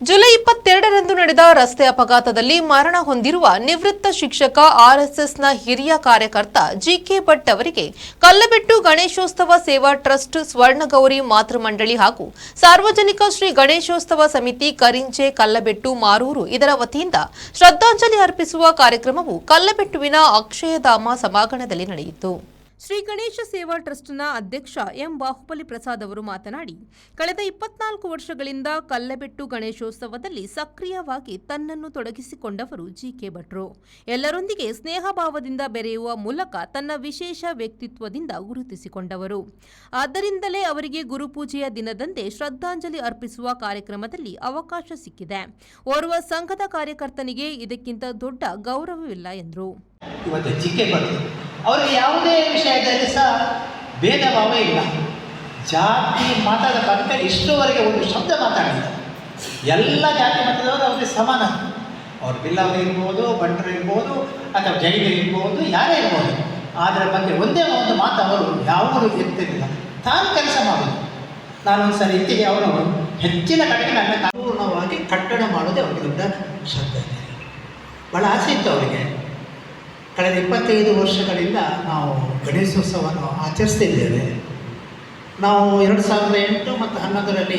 July 22ರಂದು ನಡೆದ ರಸ್ತೆ ಅಪಘಾತದಲ್ಲಿ ಮರಣ ಹೊಂದಿರುವ ನಿವೃತ್ತ ಶಿಕ್ಷಕ ಆರ್ಎಸ್ಎಸ್ನ ಹಿರಿಯ ಕಾರ್ಯಕರ್ತ ಜಿಕೆ ಭಟ್ ಅವರಿಗೆ ಕಲ್ಲಬೆಟ್ಟು ಗಣೇಶೋತ್ಸವ ಸೇವಾ ಟ್ರಸ್ಟ್ ಸ್ವರ್ಣಗೌರಿ ಮಾತೃಮಂಡಳಿ ಹಾಗೂ ಸಾರ್ವಜನಿಕ ಶ್ರೀ ಗಣೇಶೋತ್ಸವ ಸಮಿತಿ ಕರಿಂಚೆ ಕಲ್ಲಬೆಟ್ಟು ಮಾರೂರು ಇದರ ವತಿಯಿಂದ ಶ್ರದ್ಧಾಂಜಲಿ ಅರ್ಪಿಸುವ ಕಾರ್ಯಕ್ರಮವು ಕಲ್ಲಬೆಟ್ಟುವಿನ ಅಕ್ಷಯಧಾಮ ಸಭಾಂಗಣದಲ್ಲಿ ನಡೆಯಿತು. ಶ್ರೀ ಗಣೇಶ ಸೇವಾ ಟ್ರಸ್ಟ್ನ ಅಧ್ಯಕ್ಷ ಎಂ ಬಾಹುಬಲಿ ಪ್ರಸಾದ್ ಅವರು ಮಾತನಾಡಿ, ಕಳೆದ 24 ವರ್ಷಗಳಿಂದ ಕಲ್ಲಬೆಟ್ಟು ಗಣೇಶೋತ್ಸವದಲ್ಲಿ ಸಕ್ರಿಯವಾಗಿ ತನ್ನನ್ನು ತೊಡಗಿಸಿಕೊಂಡವರು ಜಿಕೆ ಭಟ್ರು. ಎಲ್ಲರೊಂದಿಗೆ ಸ್ನೇಹ ಭಾವದಿಂದ ಬೆರೆಯುವ ಮೂಲಕ ತನ್ನ ವಿಶೇಷ ವ್ಯಕ್ತಿತ್ವದಿಂದ ಗುರುತಿಸಿಕೊಂಡವರು. ಆದ್ದರಿಂದಲೇ ಅವರಿಗೆ ಗುರುಪೂಜೆಯ ದಿನದಂದೇ ಶ್ರದ್ಧಾಂಜಲಿ ಅರ್ಪಿಸುವ ಕಾರ್ಯಕ್ರಮದಲ್ಲಿ ಅವಕಾಶ ಸಿಕ್ಕಿದೆ. ಓರ್ವ ಸಂಘದ ಕಾರ್ಯಕರ್ತನಿಗೆ ಇದಕ್ಕಿಂತ ದೊಡ್ಡ ಗೌರವವಿಲ್ಲ ಎಂದರು. ಅವರಿಗೆ ಯಾವುದೇ ವಿಷಯದಲ್ಲಿ ಸಹ ಭೇದ ಭಾವ ಇಲ್ಲ. ಜಾತಿ ಮತದ ಬಗ್ಗೆ ಇಷ್ಟುವರೆಗೆ ಒಂದು ಶಬ್ದ ಮಾತಾಡಿಲ್ಲ. ಎಲ್ಲ ಜಾತಿ ಮತದವರು ಅವರಿಗೆ ಸಮಾನ. ಅವ್ರು ಬಿಲ್ಲವರು ಇರ್ಬೋದು, ಬಂಟರು ಇರ್ಬೋದು, ಅಥವಾ ಜೈನ ಇರ್ಬೋದು, ಯಾರೇ ಇರ್ಬೋದು. ಅದರ ಬಗ್ಗೆ ಒಂದೇ ಒಂದು ಮಾತು ಅವರು ಯಾವುದೂ ಎತ್ತಿರಲಿಲ್ಲ. ತಾನು ಕೆಲಸ ಮಾಡೋದು. ನಾನೊಂದು ಸರಿ ಇತ್ತಿಗೆ ಅವರು ಹೆಚ್ಚಿನ ಕಡೆಗೆ ನನ್ನ ಪೂರ್ಣವಾಗಿ ಕಟ್ಟಡ ಮಾಡೋದೇ ಅವರಿಗೆ ದೊಡ್ಡ ಶ್ರದ್ಧೆ. ಭಾಳ ಆಸೆ ಇತ್ತು ಅವರಿಗೆ. ಕಳೆದ 25 ವರ್ಷಗಳಿಂದ ನಾವು ಗಣೇಶೋತ್ಸವವನ್ನು ಆಚರಿಸ್ತಿದ್ದೇವೆ. ನಾವು 2008 ಮತ್ತು 2011ರಲ್ಲಿ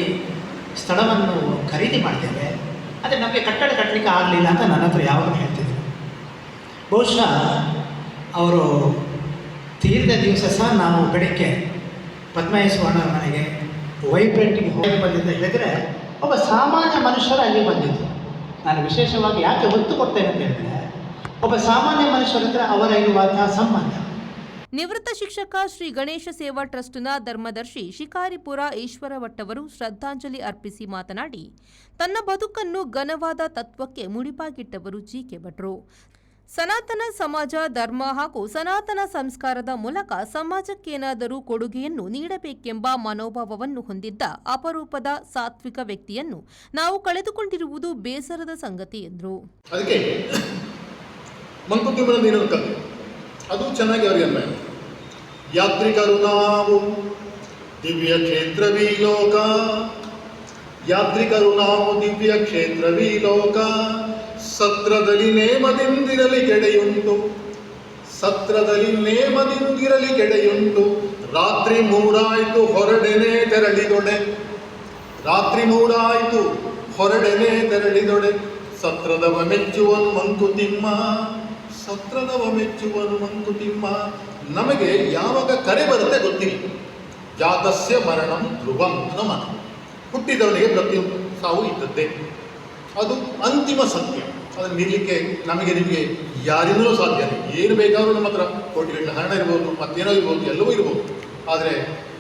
ಸ್ಥಳವನ್ನು ಖರೀದಿ ಮಾಡ್ತೇವೆ. ಆದರೆ ನಮಗೆ ಕಟ್ಟಡ ಕಟ್ಟಲಿಕ್ಕೆ ಆಗಲಿಲ್ಲ ಅಂತ ನನ್ನ ಹತ್ರ ಯಾವಾಗಲೂ ಹೇಳ್ತಿದ್ದರು. ಬಹುಶಃ ಅವರು ತೀರಿದ ದಿವಸ ಸಹ ನಾವು ಬೆಳಗ್ಗೆ ಪದ್ಮಯೇಶ್ವರನ ಮನೆಗೆ ವೈಬ್ರೆಂಟಿಗೆ ಹೋಗಿ ಬಂದಿದ್ದ ಹೇಳಿದರೆ ಒಬ್ಬ ಸಾಮಾನ್ಯ ಮನುಷ್ಯರು ಅಲ್ಲಿ ಬಂದಿದ್ದರು. ನಾನು ವಿಶೇಷವಾಗಿ ಯಾಕೆ ಒತ್ತು ಕೊಡ್ತೇನೆ ಅಂತ ಹೇಳಿದರೆ, ಒಬ್ಬ ಸಾಮಾನ್ಯ ಮನುಷ್ಯರ ಹತ್ರ ಅವರ ಇರುವಂತಹ ಸಂಬಂಧ. ನಿವೃತ್ತ ಶಿಕ್ಷಕ ಶ್ರೀ ಗಣೇಶ ಸೇವಾ ಟ್ರಸ್ಟ್ನ ಧರ್ಮದರ್ಶಿ ಶಿಕಾರಿಪುರ ಈಶ್ವರ ಭಟ್ ಅವರು ಶ್ರದ್ಧಾಂಜಲಿ ಅರ್ಪಿಸಿ ಮಾತನಾಡಿ, ತನ್ನ ಬದುಕನ್ನು ಘನವಾದ ತತ್ವಕ್ಕೆ ಮುಡಿಪಾಗಿಟ್ಟವರು ಜಿಕೆ ಭಟ್ರು. ಸನಾತನ ಸಮಾಜ, ಧರ್ಮ ಹಾಗೂ ಸನಾತನ ಸಂಸ್ಕಾರದ ಮೂಲಕ ಸಮಾಜಕ್ಕೇನಾದರೂ ಕೊಡುಗೆಯನ್ನು ನೀಡಬೇಕೆಂಬ ಮನೋಭಾವವನ್ನು ಹೊಂದಿದ್ದ ಅಪರೂಪದ ಸಾತ್ವಿಕ ವ್ಯಕ್ತಿಯನ್ನು ನಾವು ಕಳೆದುಕೊಂಡಿರುವುದು ಬೇಸರದ ಸಂಗತಿ ಎಂದರು. ಮಂಕುತಿಮ್ಮನ ನೀರನ್ನು ಕತೆ ಅದು ಚೆನ್ನಾಗಿ ಅವರಿಗೆ ಅನ್ವಯ. ಯಾತ್ರಿಕರು ನಾವು ದಿವ್ಯ ಕ್ಷೇತ್ರವೀ ಲೋಕ, ಯಾತ್ರಿಕರು ನಾವು ದಿವ್ಯ ಕ್ಷೇತ್ರವೀ ಲೋಕ, ಸತ್ರದಲ್ಲಿ ನೇಮದಿಂದಿರಲಿ ಕೆಡೆಯುಂಟು, ಸತ್ರದಲ್ಲಿ ನೇಮದಿಂದಿರಲಿ ಕೆಡೆಯುಂಟು, ರಾತ್ರಿ ಮೂಡಾಯಿತು ಹೊರಡೆನೆ ತೆರಳಿದೊಡೆ, ರಾತ್ರಿ ಮೂಡಾಯಿತು ಹೊರಡೆನೆ ತೆರಳಿದೊಡೆ, ಸತ್ರದವ ಮೆಚ್ಚುವನು ಮಂಕುತಿಮ್ಮ, ಸತ್ರದವ ಮೆಚ್ಚುವನು ಮಂಕುತಿಮ್ಮ. ನಮಗೆ ಯಾವಾಗ ಕರೆ ಬರುತ್ತೆ ಗೊತ್ತಿಲ್ಲ. ಜಾತಸ್ಯ ಮರಣಂ ಧ್ರುವಂ ನಮಃ. ಹುಟ್ಟಿದವನಿಗೆ ಪ್ರತಿಯೊಂದು ಸಾವು ಇದ್ದದ್ದೇ, ಅದು ಅಂತಿಮ ಸತ್ಯ. ಅದನ್ನು ನಿಲ್ಲಕ್ಕೆ ನಮಗೆ ನಿಮಗೆ ಯಾರಿಂದಲೂ ಸಾಧ್ಯ ಇಲ್ಲ. ಏನು ಬೇಕಾದರೂ ನಮ್ಮ ಹತ್ರ ಕೋಟಿಗಟ್ಟಲೆ ಹಣ ಇರ್ಬೋದು, ಮತ್ತೇನೋ ಇರ್ಬೋದು, ಎಲ್ಲವೂ ಇರ್ಬೋದು. ಆದರೆ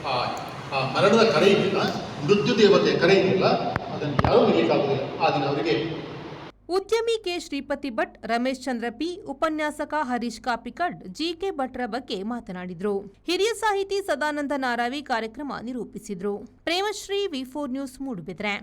ಆ ಮರಣದ ಕರೆ ಇದೆಯಲ್ಲ, ಮೃತ್ಯು ದೇವತೆ ಕರೆ ಇದೆಯಲ್ಲ, ಅದನ್ನು ಯಾರೂ ನಿಲ್ಲಕ್ಕಾಗುವುದಿಲ್ಲ. ಆ ದಿನ ಅವರಿಗೆ ಉದ್ಯಮಿ ಕೆ ಶ್ರೀಪತಿ ಭಟ್, ರಮೇಶ್ ಚಂದ್ರ ಪಿ, ಉಪನ್ಯಾಸಕ ಹರೀಶ್ ಕಾಪಿಕಡ್ ಜಿಕೆ ಭಟ್ರ ಬಗ್ಗೆ ಮಾತನಾಡಿದರು. ಹಿರಿಯ ಸಾಹಿತಿ ಸದಾನಂದ ನಾರಾವಿ ಕಾರ್ಯಕ್ರಮ ನಿರೂಪಿಸಿದರು. ಪ್ರೇಮಶ್ರೀ, ವಿ4 ನ್ಯೂಸ್, ಮೂಡುಬಿದ್ರೆ.